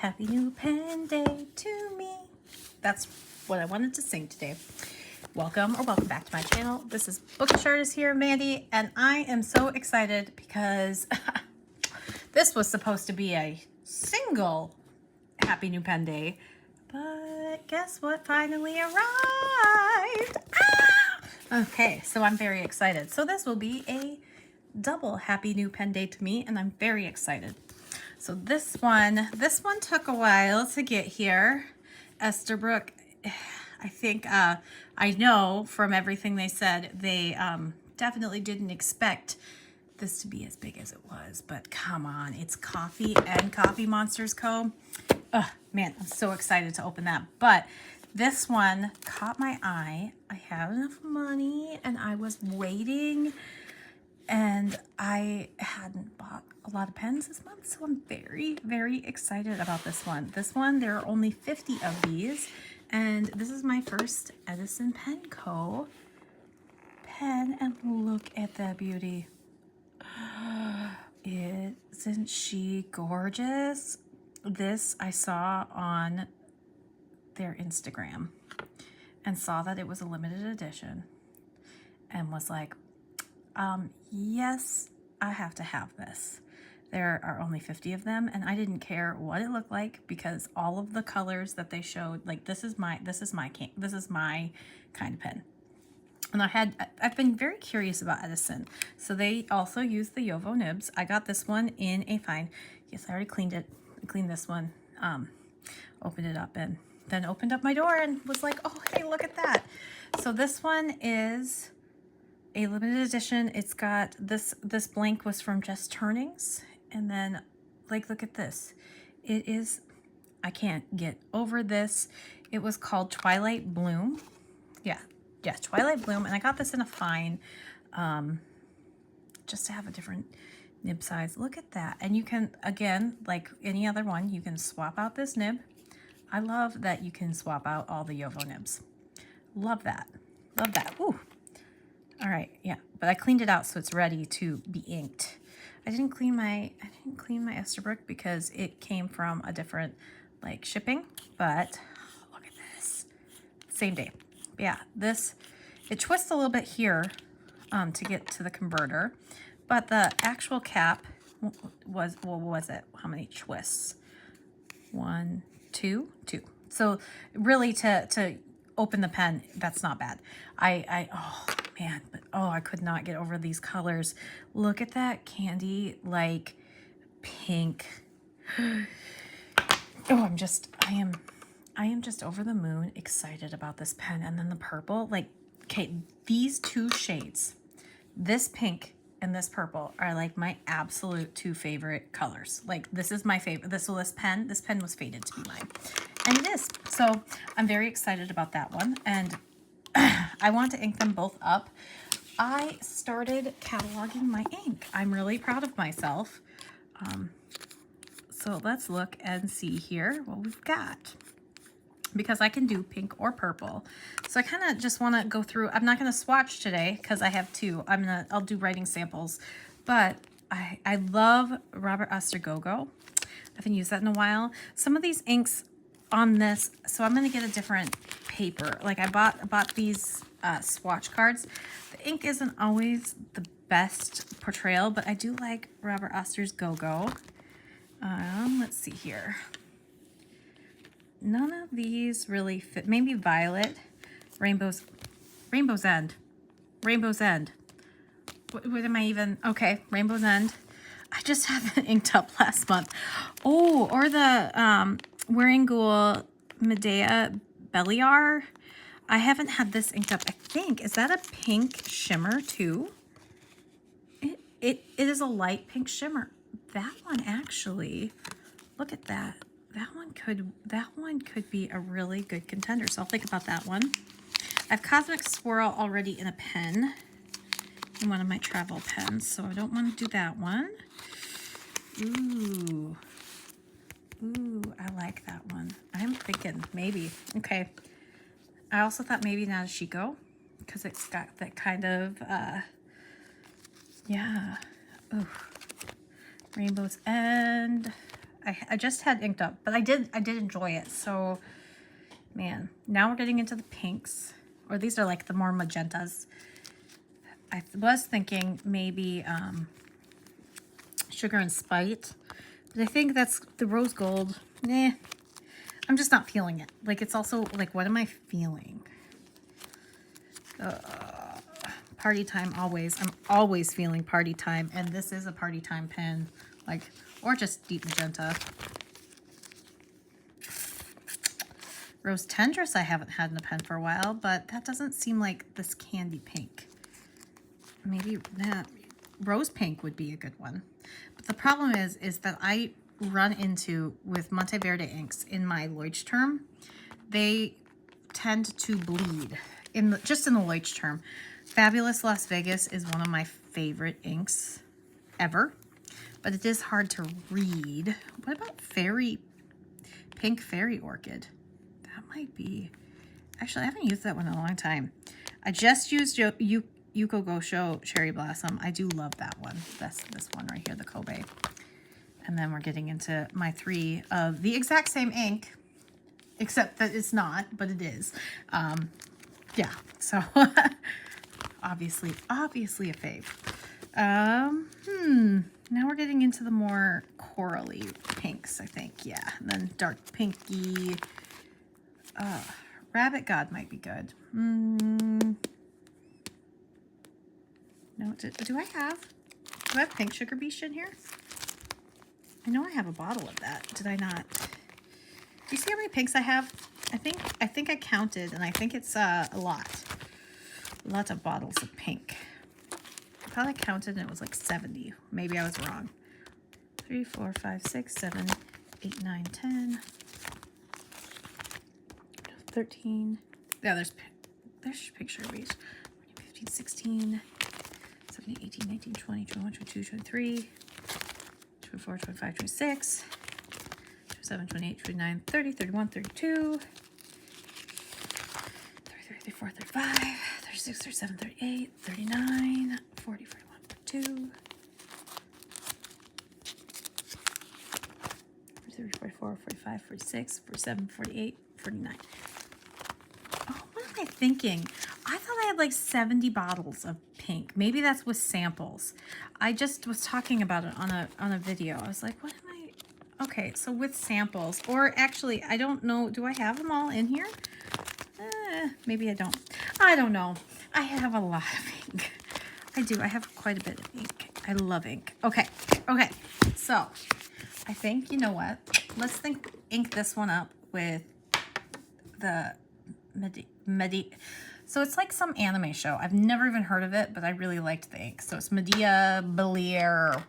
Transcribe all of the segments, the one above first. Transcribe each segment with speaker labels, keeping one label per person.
Speaker 1: Happy new pen day to me. That's what I wanted to sing today. Welcome back to my channel. This is Bookish Artist here, Mandy, and I am so excited because this was supposed to be a single Happy New Pen Day, but guess what finally arrived? Ah! Okay, so I'm very excited. So this will be a double Happy New Pen Day to me, and I'm very excited. So this one took a while to get here. Esterbrook, I think, I know from everything they said, they definitely didn't expect this to be as big as it was, but come on, it's Coffee and CoffeeMonsterzco. Oh man, I'm so excited to open that. But this one caught my eye. I had enough money and I was waiting, and I hadn't bought a lot of pens this month, so I'm very, very excited about this one. This one, there are only 50 of these, and this is my first Edison Pen Co. pen, and look at that beauty. Isn't she gorgeous? This I saw on their Instagram and saw that it was a limited edition and was like, yes, I have to have this. There are only 50 of them, and I didn't care what it looked like because all of the colors that they showed, like this is my kind of pen. And I've been very curious about Edison. So they also use the Yovo nibs. I got this one in a fine. Yes, I already cleaned it. I cleaned this one, opened it up, and then opened up my door and was like, oh, hey, look at that. So this one is a limited edition. It's got this blank was from Just Turnings, and then like look at this. It is, I can't get over this. It was called Twilight Bloom. Yeah, Twilight Bloom, and I got this in a fine, just to have a different nib size. Look at that. And you can, again, like any other one, you can swap out this nib. I love that you can swap out all the Yovo nibs. Love that. Love that. Ooh. All right, yeah, but I cleaned it out so it's ready to be inked. I didn't clean my Esterbrook because it came from a different like shipping, but look at this. Same day. Yeah, this, it twists a little bit here to get to the converter, but the actual cap was, what was it? How many twists? 1, 2. So really to open the pen, that's not bad. Oh man, but oh, I could not get over these colors. Look at that candy like pink. Oh, I am just over the moon excited about this pen. And then the purple, like, okay, these two shades, this pink and this purple, are like my absolute two favorite colors. Like, this is my favorite. This pen was fated to be mine, and it is. So I'm very excited about that one, and I want to ink them both up. I started cataloging my ink. I'm really proud of myself. So let's look and see here what we've got, because I can do pink or purple. So I kind of just want to go through. I'm not going to swatch today because I have two. I'll do writing samples, but I love Robert Ostergogo. I haven't used that in a while. Some of these inks on this, so I'm going to get a different paper. Like I bought these swatch cards. The ink isn't always the best portrayal, but I do like Robert Ostergogo. Let's see here. None of these really fit. Maybe Violet, Rainbow's End. What am I even? Okay, Rainbow's End. I just haven't inked up last month. Oh, or the Wearingool Medea Belliar. I haven't had this inked up. I think, is that a pink shimmer too? It is a light pink shimmer. That one actually, look at that. That one could be a really good contender. So I'll think about that one. I have Cosmic Swirl already in a pen, in one of my travel pens, so I don't want to do that one. Ooh, I like that one. I'm thinking maybe. Okay. I also thought maybe Nadeshiko, because it's got that kind of, yeah. Ooh. Rainbow's End. I just had inked up, but I did enjoy it. So, man, now we're getting into the pinks, or these are like the more magentas. I was thinking maybe Sugar and Spite, but I think that's the rose gold. Nah, I'm just not feeling it. Like, it's also like, what am I feeling? Party time always. I'm always feeling party time, and this is a party time pen, like, or just deep magenta. Rose Tendress I haven't had in a pen for a while, but that doesn't seem like this candy pink. Maybe that rose pink would be a good one. But the problem is that I run into, with Monteverde inks in my Leuchtturm, they tend to bleed just in the Leuchtturm. Fabulous Las Vegas is one of my favorite inks ever, but it is hard to read. What about Pink Fairy Orchid? That might be, actually I haven't used that one in a long time. I just used Yuko Gosho Cherry Blossom. I do love that one. That's this one right here, the Kobe. And then we're getting into my 3 of the exact same ink, except that it's not, but it is. Yeah, so obviously a fave. Now we're getting into the more corally pinks, I think. Yeah, and then dark pinky. Rabbit God might be good. No, do I have pink sugar beach in here? I know I have a bottle of that. Did I not? Do you see how many pinks I have? I think I counted, and I think it's a lot. Lots of bottles of pink. I thought I counted and it was like 70. Maybe I was wrong. 3, 4, 5, 6, 7, 8, 9, 10, 13. Yeah, there's pink sugar beach. 15, 16, 17, 18, 19, 20, 21, 22, 23, 24, 25, 26, 27, 28, 29, 30, 31, 32, 33, 34, 35, 36, 37, 38, 39, 40, 41, 42, 43, 44, 45, 46, 47, 48, 49. Oh, what am I thinking? I thought I had like 70 bottles of pink. Maybe that's with samples. I just was talking about it on a video. I was like, what am I? Okay, so with samples, or actually, I don't know. Do I have them all in here? Maybe I don't. I don't know. I have a lot of ink. I do. I have quite a bit of ink. I love ink. Okay. So I think, you know what? Let's ink this one up with the So it's like some anime show. I've never even heard of it, but I really liked the ink. So it's Medea Bellier.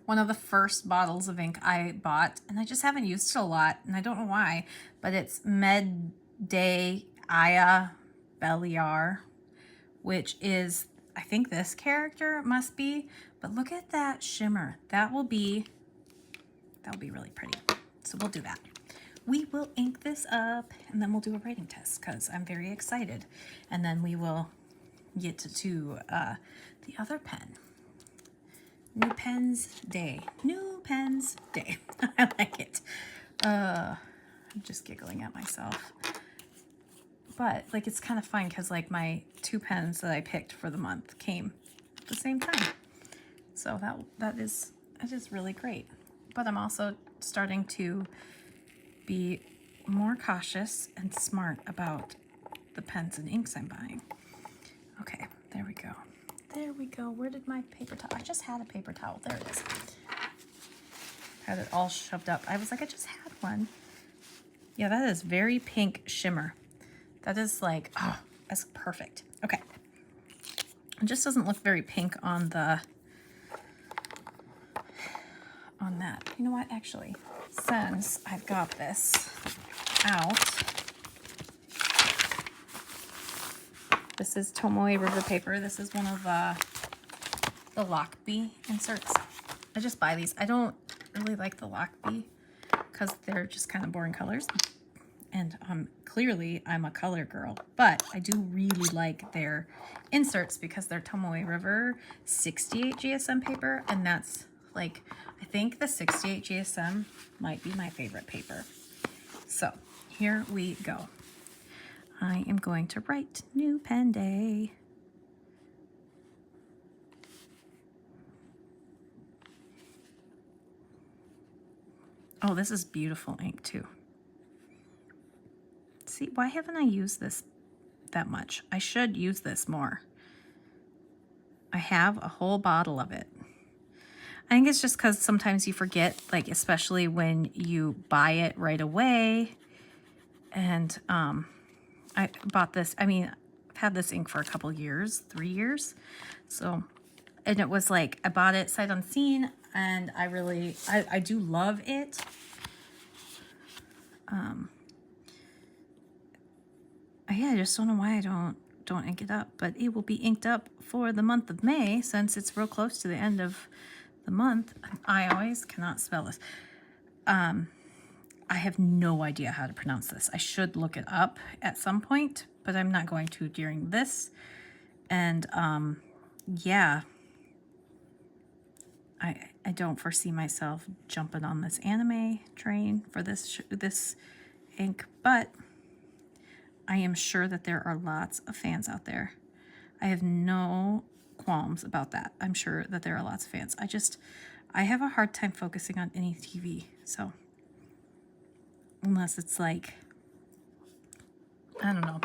Speaker 1: One of the first bottles of ink I bought, and I just haven't used it a lot, and I don't know why, but it's Medea Bellier, which is, I think this character must be, but look at that shimmer. That will be really pretty. So we'll do that. We will ink this up, and then we'll do a writing test because I'm very excited. And then we will get to the other pen. New Pens Day. New Pens Day. I like it. I'm just giggling at myself. But like, it's kind of fun because like my 2 pens that I picked for the month came at the same time. So that is really great. But I'm also starting to be more cautious and smart about the pens and inks I'm buying. Okay, there we go. There we go. Where did my paper towel? I just had a paper towel. There it is. Had it all shoved up. I was like, I just had one. Yeah, that is very pink shimmer. That is like, oh, that's perfect. Okay. It just doesn't look very pink on that. You know what? Actually, since I've got this out, this is Tomoe River paper. This is one of the Lockbee inserts. I just buy these. I don't really like the Lockbee because they're just kind of boring colors. And clearly I'm a color girl, but I do really like their inserts because they're Tomoe River 68 GSM paper, and that's Like, I think the 68 GSM might be my favorite paper. So here we go. I am going to write New Pen Day. Oh, this is beautiful ink too. See, why haven't I used this that much? I should use this more. I have a whole bottle of it. I think it's just because sometimes you forget, like especially when you buy it right away. And I bought this, I mean, I've had this ink for a couple years, 3 years. So, and it was like, I bought it sight unseen, and I do love it. Yeah, I just don't know why I don't ink it up, but it will be inked up for the month of May since it's real close to the end of the month. I always cannot spell this. I have no idea how to pronounce this. I should look it up at some point, but I'm not going to during this. And yeah, I don't foresee myself jumping on this anime train for this ink, but I am sure that there are lots of fans out there. I have no qualms about that. I'm sure that there are lots of fans. I have a hard time focusing on any TV, so unless it's like, I don't know,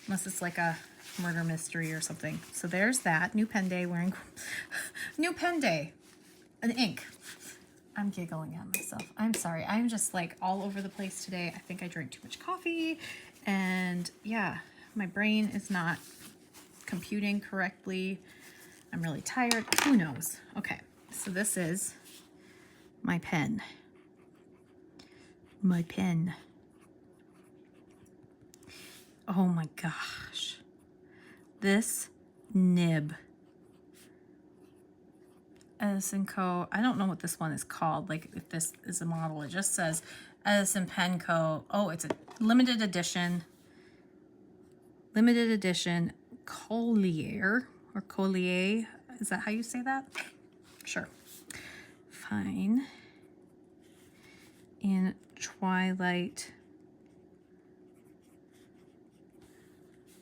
Speaker 1: unless it's like a murder mystery or something. So there's that. New Pen Day, wearing New Pen Day, an ink. I'm giggling at myself. I'm sorry. I'm just like all over the place today. I think I drank too much coffee, and yeah, my brain is not computing correctly. I'm really tired. Who knows? Okay, so this is my pen. My pen. Oh my gosh. This nib. Edison Co. I don't know what this one is called. Like if this is a model, it just says Edison Pen Co. Oh, it's a limited edition. Limited edition Collier or Collier. Is that how you say that? Sure. Fine. In Twilight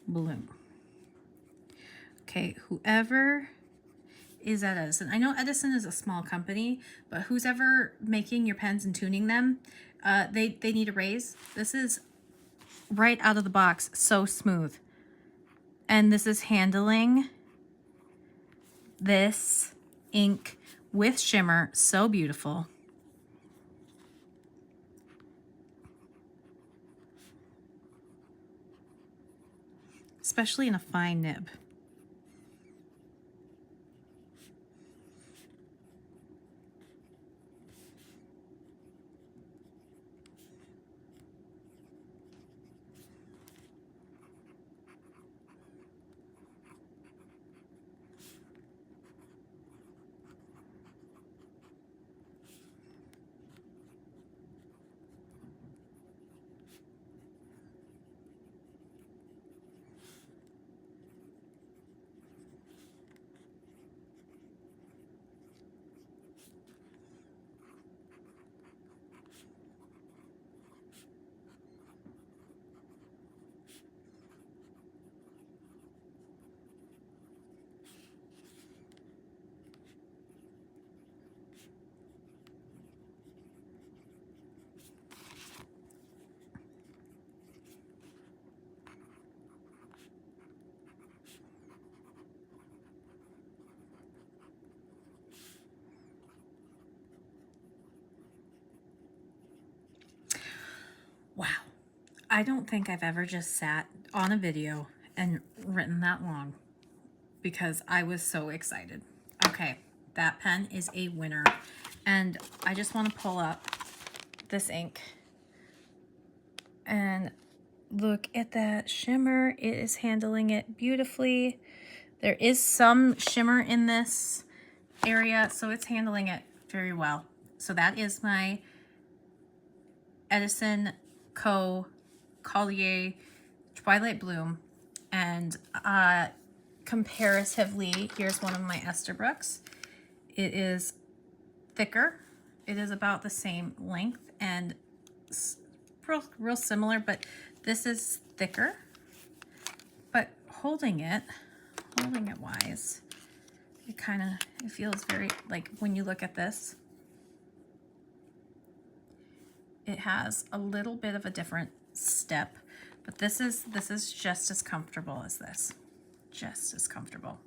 Speaker 1: Bloom. Okay, whoever is at Edison. I know Edison is a small company, but who's ever making your pens and tuning them, they need a raise. This is right out of the box, so smooth. And this is handling this ink with shimmer, so beautiful. Especially in a fine nib. Wow. I don't think I've ever just sat on a video and written that long because I was so excited. Okay, that pen is a winner. And I just want to pull up this ink and look at that shimmer. It is handling it beautifully. There is some shimmer in this area, so it's handling it very well. So that is my Edison Co. Collier Twilight Bloom. And comparatively, here's one of my Esterbrook's. It is thicker. It is about the same length and real similar, but this is thicker. But holding it wise, it feels very, like when you look at this, it has a little bit of a different step, but this is just as comfortable as this. Just as comfortable.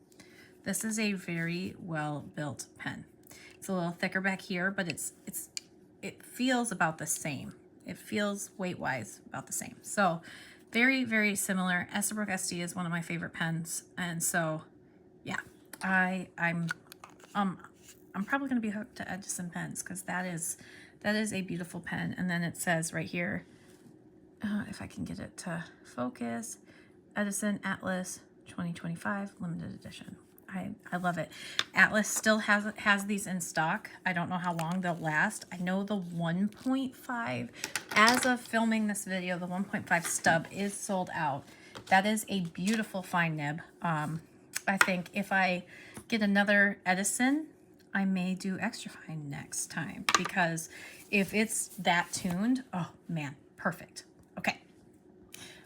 Speaker 1: This is a very well built pen. It's a little thicker back here, but it feels about the same. It feels weight-wise about the same. So very, very similar. Esterbrook Estie is one of my favorite pens, and so yeah, I'm probably gonna be hooked to Edison pens because that is a beautiful pen. And then it says right here, if I can get it to focus, Edison Atlas 2025 limited edition. I love it. Atlas still has these in stock. I don't know how long they'll last. I know the 1.5, as of filming this video, the 1.5 stub is sold out. That is a beautiful fine nib. I think if I get another Edison, I may do extra fine next time, because if it's that tuned, oh man, perfect.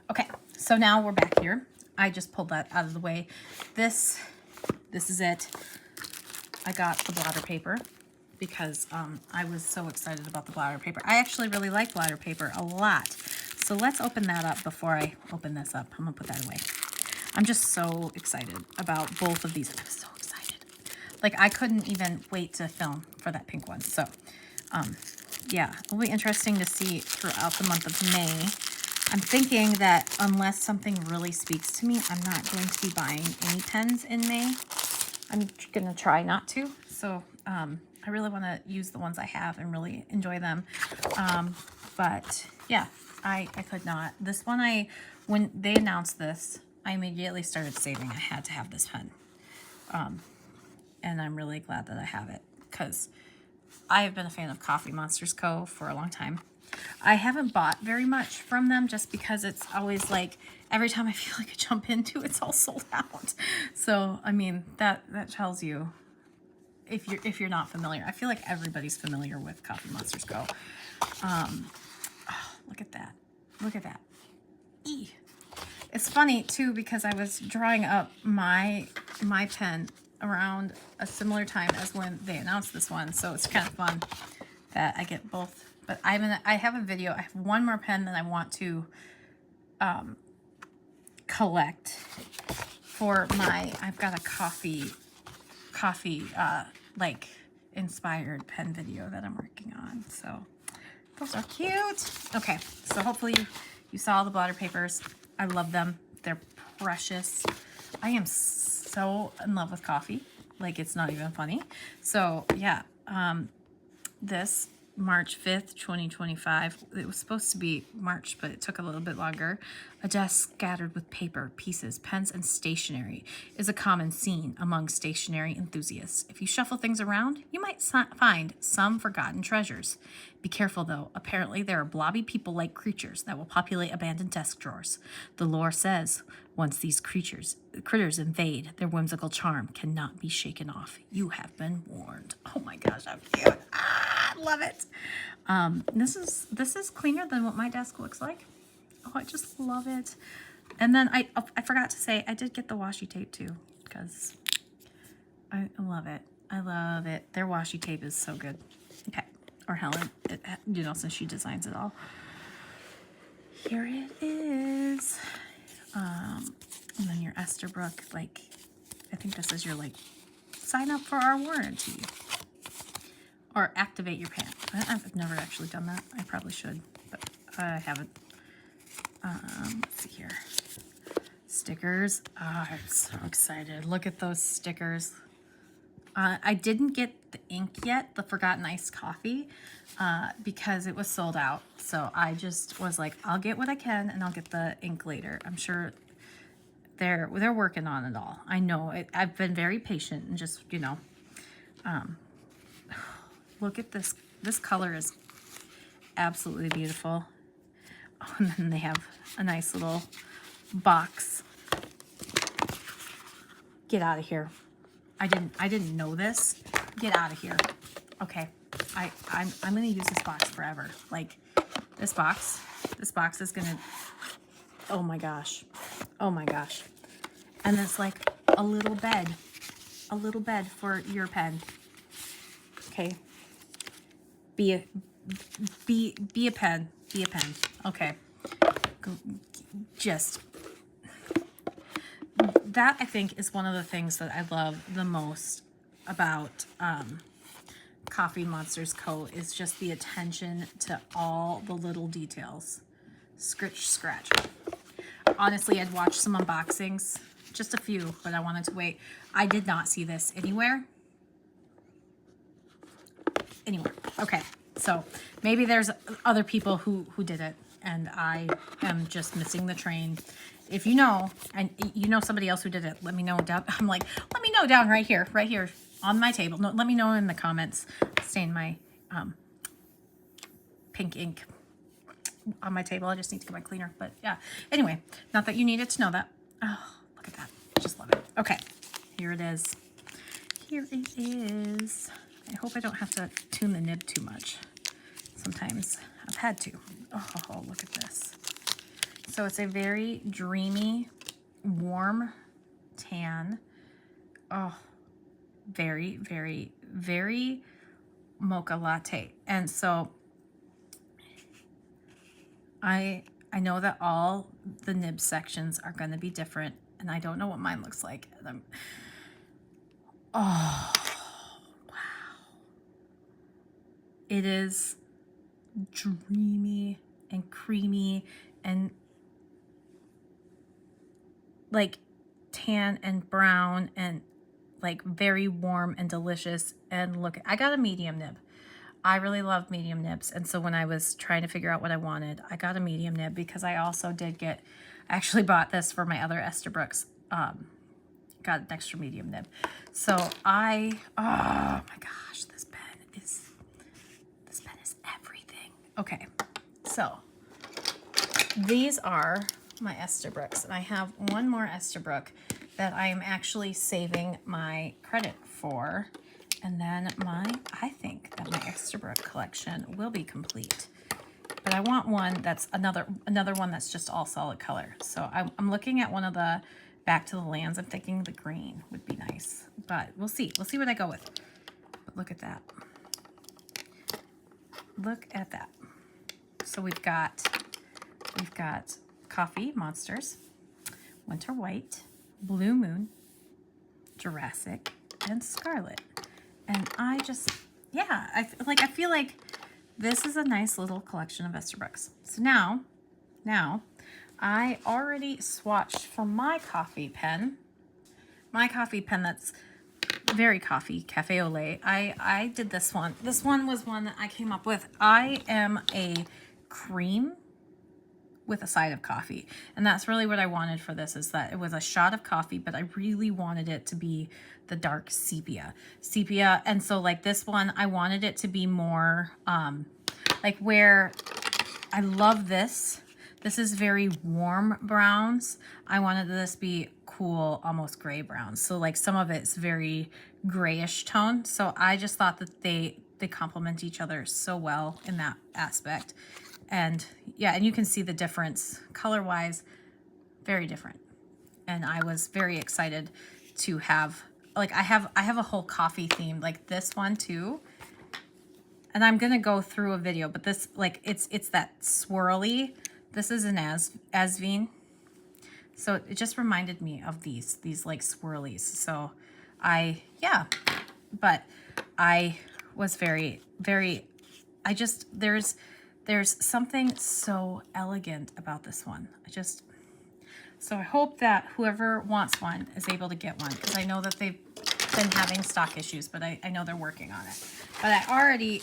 Speaker 1: Okay, so now we're back here. I just pulled that out of the way. This is it. I got the blotter paper because I was so excited about the blotter paper. I actually really like blotter paper a lot. So let's open that up before I open this up. I'm gonna put that away. I'm just so excited about both of these. I'm so excited. Like, I couldn't even wait to film for that pink one. So yeah, it'll be interesting to see throughout the month of May. I'm thinking that unless something really speaks to me, I'm not going to be buying any pens in May. I'm going to try not to. So I really want to use the ones I have and really enjoy them. But yeah, I could not. This one, when they announced this, I immediately started saving. I had to have this pen. And I'm really glad that I have it, because I have been a fan of CoffeeMonsterzco for a long time. I haven't bought very much from them just because it's always like, every time I feel like I jump into, it's all sold out. So, I mean, that tells you if you're not familiar. I feel like everybody's familiar with CoffeeMonsterzco. Oh, look at that. Look at that. It's funny too, because I was drawing up my pen around a similar time as when they announced this one. So it's kind of fun that I get both. But I have a video. I have one more pen that I want to collect for I've got a coffee like inspired pen video that I'm working on. So those are cute. Okay, so hopefully you saw the blotter papers. I love them. They're precious. I am so in love with coffee. Like, it's not even funny. So yeah, this March 5th, 2025. It was supposed to be March, but it took a little bit longer. A desk scattered with paper, pieces, pens, and stationery is a common scene among stationery enthusiasts. If you shuffle things around, you might find some forgotten treasures. Be careful, though. Apparently, there are blobby people-like creatures that will populate abandoned desk drawers. The lore says, once these critters invade, their whimsical charm cannot be shaken off. You have been warned. Oh my gosh, how cute. I love it. This is cleaner than what my desk looks like. Oh, I just love it. And then I forgot to say, I did get the washi tape too, because I love it. I love it. Their washi tape is so good. Okay. Or Helen, since she designs it all. Here it is. And then your Esterbrook, like, I think this is your, like, sign up for our warranty. Or activate your pen. I've never actually done that. I probably should, but I haven't. Let's see here. Stickers. Oh, I'm so excited. Look at those stickers. I didn't get the ink yet, the Forgotten Iced Coffee, because it was sold out. So I just was like, I'll get what I can and I'll get the ink later. I'm sure they're working on it all. I know it. I've been very patient and just, look at this. This color is absolutely beautiful. Oh, and then they have a nice little box. Get out of here. I didn't know this. Get out of here. Okay, I'm gonna use this box forever. Like this box is gonna, oh my gosh, oh my gosh. And it's like a little bed for your pen. Okay, be a pen, be a pen. Okay, just that I think is one of the things that I love the most about CoffeeMonsterzco is just the attention to all the little details. Scratch, scratch. Honestly, I'd watched some unboxings, just a few, but I wanted to wait. I did not see this anywhere. Okay, so maybe there's other people who did it, and I am just missing the train. If you know, and you know somebody else who did it, let me know down. I'm like, let me know down right here on my table. No, let me know in the comments. Stain my pink ink on my table. I just need to get my cleaner, but yeah. Anyway, not that you needed to know that. Oh, look at that. Just love it. Okay, here it is. Here it is. I hope I don't have to tune the nib too much. Sometimes I've had to. Oh, look at this. So it's a very dreamy, warm tan. Oh, very, very, very mocha latte. And so I know that all the nib sections are going to be different, and I don't know what mine looks like. Oh, wow. It is dreamy and creamy and like tan and brown and like very warm and delicious. And look, I got a medium nib. I really love medium nibs. And so when I was trying to figure out what I wanted, I got a medium nib because I also did get, I actually bought this for my other Esterbrook's, got an extra medium nib. So oh my gosh, this pen is everything. Okay, so these are my Esterbrook's, and I have one more Esterbrook that I am actually saving my credit for, and then I think that my Esterbrook collection will be complete. But I want one that's another one that's just all solid color. So I'm looking at one of the Back to the Lands. I'm thinking the green would be nice, but we'll see. We'll see what I go with. But look at that. Look at that. So we've got Coffee Monsters, Winter White, Blue Moon, Jurassic, and Scarlet. And I just, yeah, I feel like this is a nice little collection of Esterbrook's. So now I already swatched for my coffee pen that's very coffee, cafe au lait. I did this one. This one was one that I came up with. I am a cream with a side of coffee, and that's really what I wanted for this, is that it was a shot of coffee, but I really wanted it to be the dark sepia. And so like this one, I wanted it to be more like where I love this is very warm browns. I wanted this be cool, almost gray browns. So like some of it's very grayish tone. So I just thought that they complement each other so well in that aspect. And yeah, and you can see the difference color-wise, very different. And I was very excited to have, like I have a whole coffee theme, like this one too. And I'm gonna go through a video, but this, like, it's that swirly. This is an Asvine. So it just reminded me of these like swirlies. So but I was very, very, there's something so elegant about this one. So I hope that whoever wants one is able to get one, because I know that they've been having stock issues, but I know they're working on it. But I already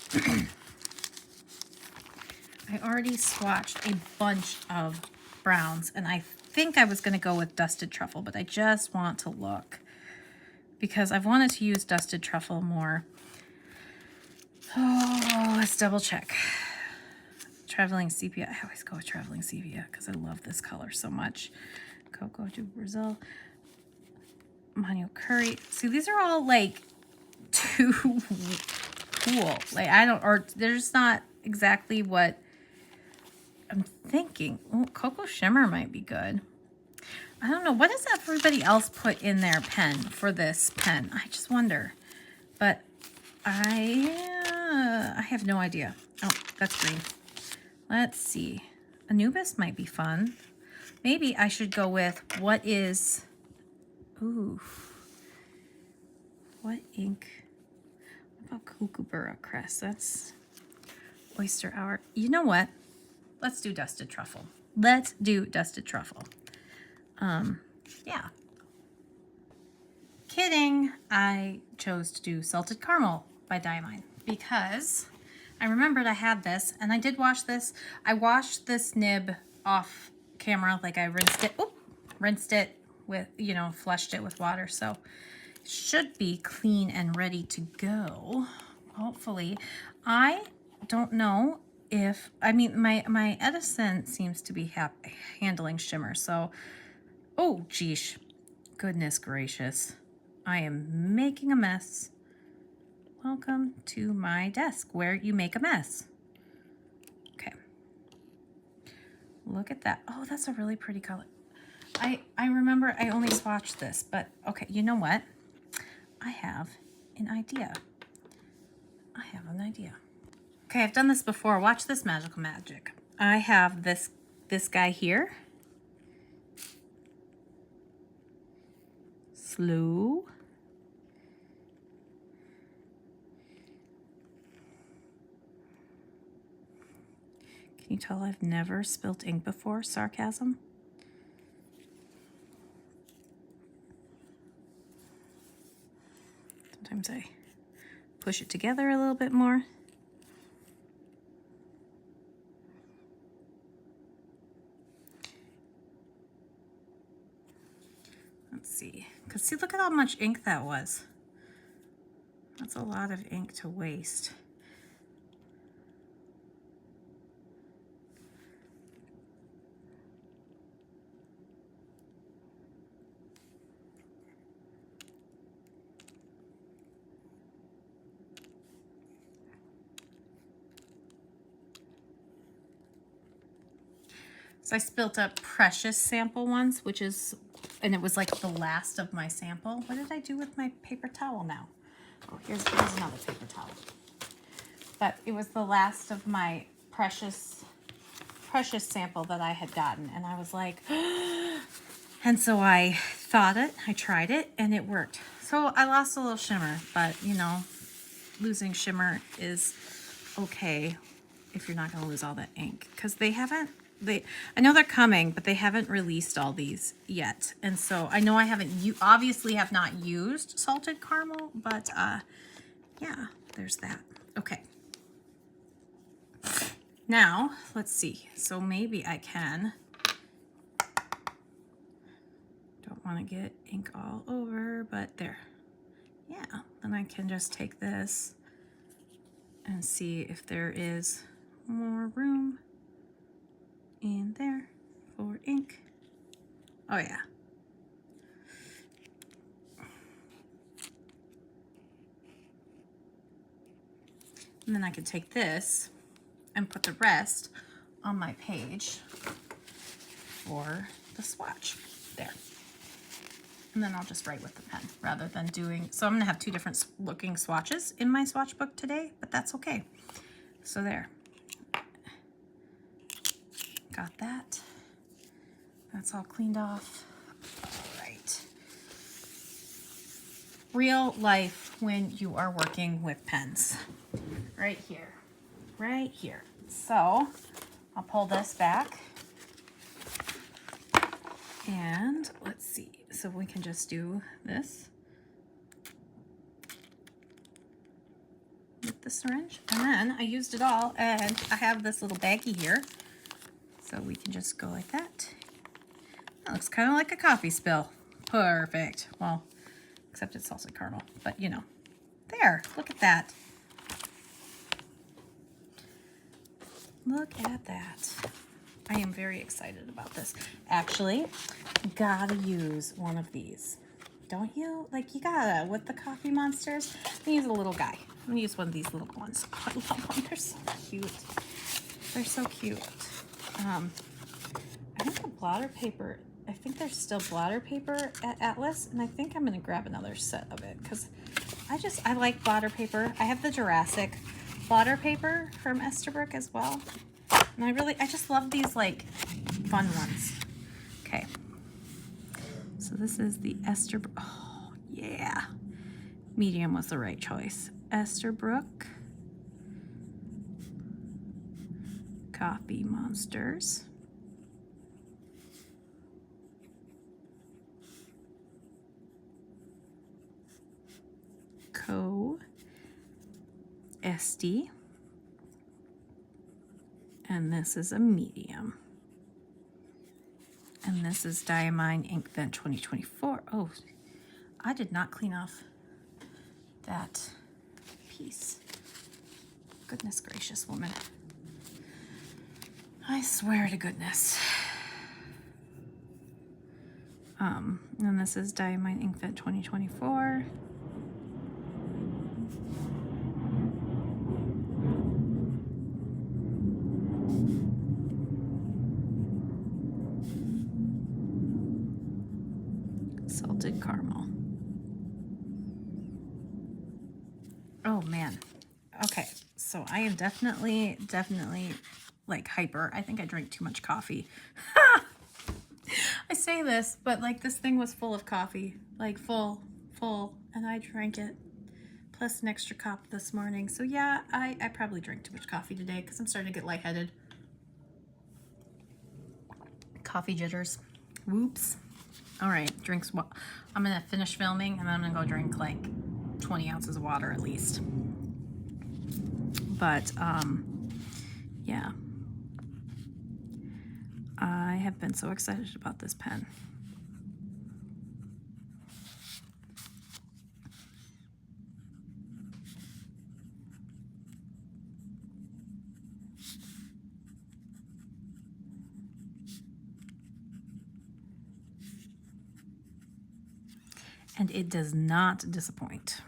Speaker 1: swatched a bunch of browns, and I think I was going to go with dusted truffle, but I just want to look because I've wanted to use dusted truffle more. Oh, let's double check. Traveling Sepia. I always go with Traveling Sepia because I love this color so much. Cocoa de Brazil. Manio Curry. See, these are all like too cool. Like, I don't, or they're just not exactly what I'm thinking. Oh, Cocoa Shimmer might be good. I don't know. What does everybody else put in their pen for this pen? I just wonder. But I have no idea. Oh, that's green. Let's see. Anubis might be fun. Maybe I should go with what is... Ooh. What ink? What about Kookaburra Crest? That's Oyster Hour. You know what? Let's do Dusted Truffle. Let's do Dusted Truffle. Yeah. Kidding. I chose to do Salted Caramel by Diamine because I remembered I had this and I did wash this. I washed this nib off camera, like I rinsed it with, you know, flushed it with water. So it should be clean and ready to go. Hopefully. I don't know if, I mean, my Edison seems to be handling shimmer. So, oh, geesh. Goodness gracious. I am making a mess. Welcome to my desk where you make a mess. Okay. Look at that. Oh, that's a really pretty color. I remember I only swatched this, but okay, you know what? I have an idea. Okay, I've done this before. Watch this magical magic. I have this guy here. Slow. Can you tell I've never spilt ink before? Sarcasm. Sometimes I push it together a little bit more. Let's see. Because see, look at how much ink that was. That's a lot of ink to waste. So I spilt a Precious sample once, which is, and it was like the last of my sample. What did I do with my paper towel now? Oh, here's another paper towel. But it was the last of my Precious sample that I had gotten. And I was like, and so I tried it and it worked. So I lost a little shimmer, but you know, losing shimmer is okay if you're not gonna lose all that ink. Because I know they're coming, but they haven't released all these yet. And so I know you obviously have not used Salted Caramel, but yeah, there's that. Okay. Now, let's see. So maybe I can, don't want to get ink all over, but there. Yeah, then I can just take this and see if there is more room in there for ink. Oh yeah. And then I can take this and put the rest on my page for the swatch there. And then I'll just write with the pen rather than doing, so I'm gonna have two different looking swatches in my swatch book today, but that's okay. So there. Got that. That's all cleaned off. All right. Real life when you are working with pens. Right here. Right here. So I'll pull this back. And let's see. So we can just do this with the syringe. And then I used it all and I have this little baggie here. So we can just go like that. That looks kind of like a coffee spill. Perfect. Well, except it's salted caramel, but you know. There, look at that. Look at that. I am very excited about this. Actually, gotta use one of these. Don't you? Like, you gotta, with the Coffee Monsters, use a little guy. I'm gonna use one of these little ones. Oh, I love them. They're so cute. They're so cute. I think the blotter paper, I think there's still blotter paper at Atlas, and I think I'm gonna grab another set of it because I like blotter paper. I have the Jurassic blotter paper from Esterbrook as well. And I just love these like fun ones. Okay. So this is the Esterbrook. Oh, yeah. Medium was the right choice. Esterbrook Coffee Monsters. Co. Estie. And this is a medium. And this is Diamine Ink Vent 2024. Oh, I did not clean off that piece. Goodness gracious, woman. I swear to goodness. And this is Diamine Ink Vent 2024. Salted caramel. Oh man. Okay, so I am definitely like hyper. I think I drank too much coffee. I say this, but like this thing was full of coffee, like full, and I drank it plus an extra cup this morning. So yeah, I probably drank too much coffee today because I'm starting to get lightheaded. Coffee jitters. Whoops. All right, drinks. I'm gonna finish filming and then I'm gonna go drink like 20 ounces of water at least. But yeah, I have been so excited about this pen. And it does not disappoint.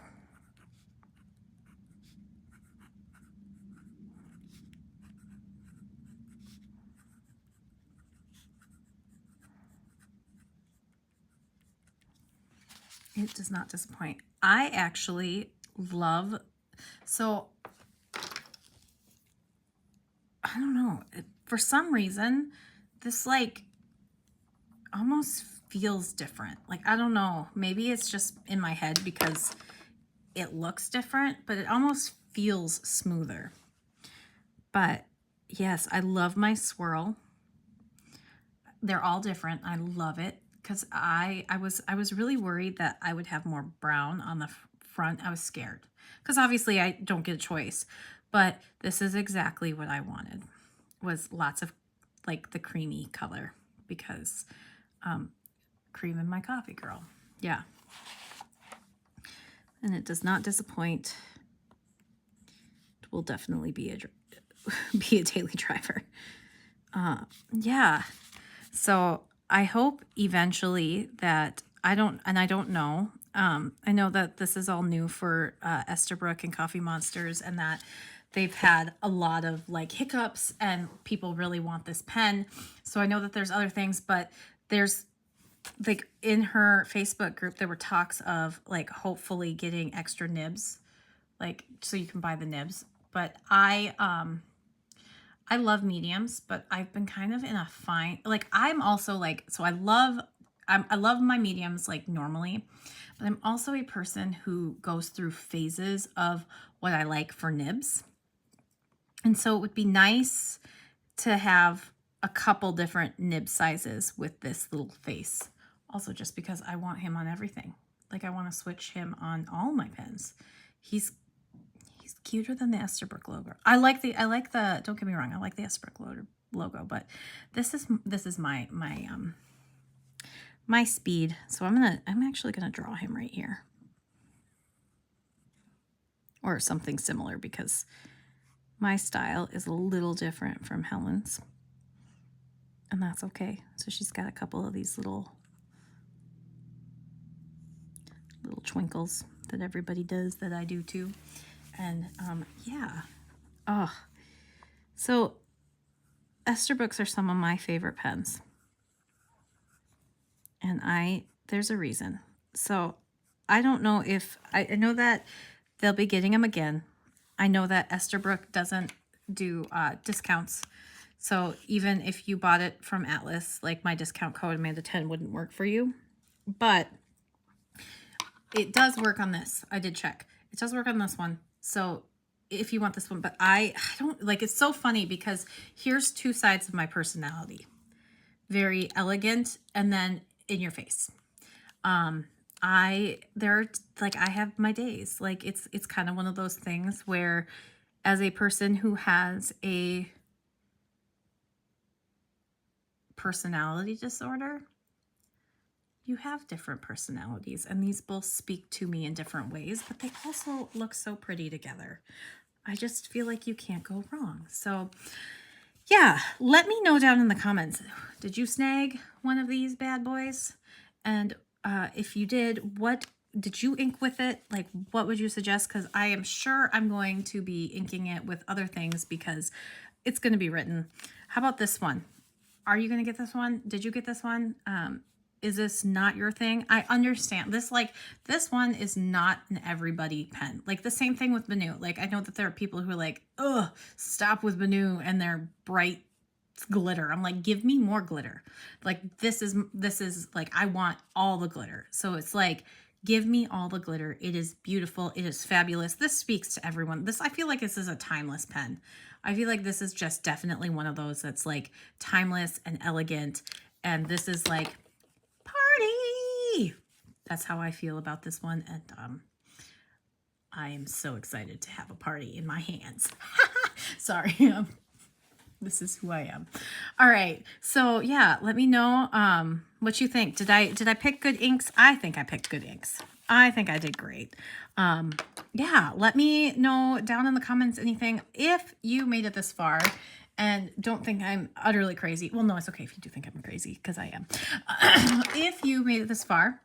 Speaker 1: It does not disappoint. I actually love, so I don't know, for some reason, this like almost feels different. Like, I don't know, maybe it's just in my head because it looks different, but it almost feels smoother. But yes, I love my swirl. They're all different. I love it because I was really worried that I would have more brown on the front. I was scared because obviously I don't get a choice, but this is exactly what I wanted, was lots of like the creamy color because cream in my coffee, girl. Yeah. And it does not disappoint. It will definitely be a daily driver. Yeah. So I hope eventually that I don't know. I know that this is all new for Esterbrook and Coffee Monsters, and that they've had a lot of like hiccups and people really want this pen. So I know that there's other things, but there's like in her Facebook group, there were talks of like hopefully getting extra nibs, like so you can buy the nibs. But I love mediums, but I've been kind of in a fine, like I'm also like, so I love my mediums like normally, but I'm also a person who goes through phases of what I like for nibs. And so it would be nice to have a couple different nib sizes with this little face. Also just because I want him on everything. Like I want to switch him on all my pens. He's cuter than the Esterbrook logo. I like the, don't get me wrong, I like the Esterbrook logo, but this is my my speed. So I'm actually gonna draw him right here. Or something similar because my style is a little different from Helen's. And that's okay. So she's got a couple of these little twinkles that everybody does, that I do too. And yeah. Oh, so Esterbrook's are some of my favorite pens. And there's a reason. So I don't know if, I know that they'll be getting them again. I know that Esterbrook doesn't do discounts. So even if you bought it from Atlas, like my discount code Amanda10 wouldn't work for you. But it does work on this. I did check. It does work on this one. So if you want this one, but I don't like, it's so funny because here's two sides of my personality. Very elegant and then in your face. I have my days. Like it's kind of one of those things where as a person who has a personality disorder, you have different personalities, and these both speak to me in different ways, but they also look so pretty together. I just feel like you can't go wrong. So yeah, let me know down in the comments, did you snag one of these bad boys? And if you did, what did you ink with it? Like, what would you suggest? Because I am sure I'm going to be inking it with other things because it's going to be written. How about this one? Are you going to get this one? Did you get this one? Is this not your thing? I understand this. Like, this one is not an everybody pen. Like the same thing with Banu. Like, I know that there are people who are like, ugh, stop with Banu and their bright glitter. I'm like, give me more glitter. Like, this is like, I want all the glitter. So it's like, give me all the glitter. It is beautiful. It is fabulous. This speaks to everyone. I feel like this is a timeless pen. I feel like this is just definitely one of those that's like timeless and elegant. And this is like, party. That's how I feel about this one. And I am so excited to have a party in my hands. Sorry. This is who I am. All right. So yeah, let me know what you think. Did I pick good inks? I think I picked good inks. I think I did great. Yeah, let me know down in the comments anything if you made it this far and don't think I'm utterly crazy. Well, no, it's okay if you do think I'm crazy because I am. If you made it this far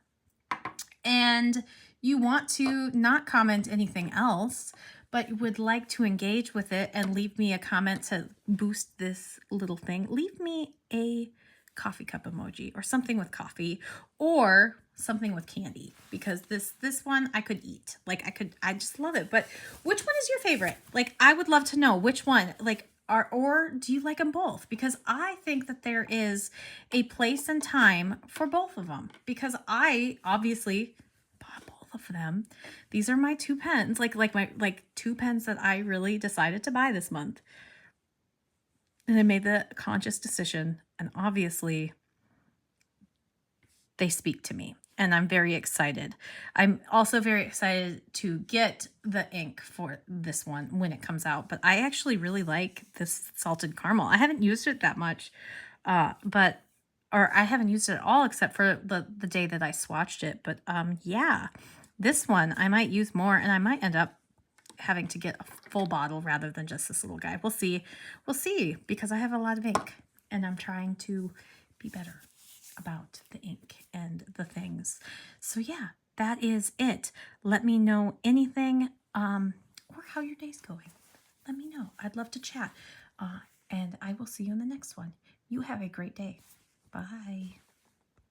Speaker 1: and you want to not comment anything else, but you would like to engage with it and leave me a comment to boost this little thing, leave me a coffee cup emoji or something with coffee or something with candy, because this one I could eat. Like I just love it. But which one is your favorite? Like, I would love to know which one, like, or do you like them both? Because I think that there is a place and time for both of them, because I obviously bought both of them. These are my two pens, like two pens that I really decided to buy this month. And I made the conscious decision, and obviously they speak to me, and I'm very excited. I'm also very excited to get the ink for this one when it comes out, but I actually really like this salted caramel. I haven't used it that much, or I haven't used it at all except for the day that I swatched it. But yeah, this one I might use more, and I might end up having to get a full bottle rather than just this little guy. We'll see. We'll see, because I have a lot of ink and I'm trying to be better about the ink and the things. So yeah, that is it. Let me know anything or how your day's going. Let me know. I'd love to chat. And I will see you in the next one. You have a great day. Bye.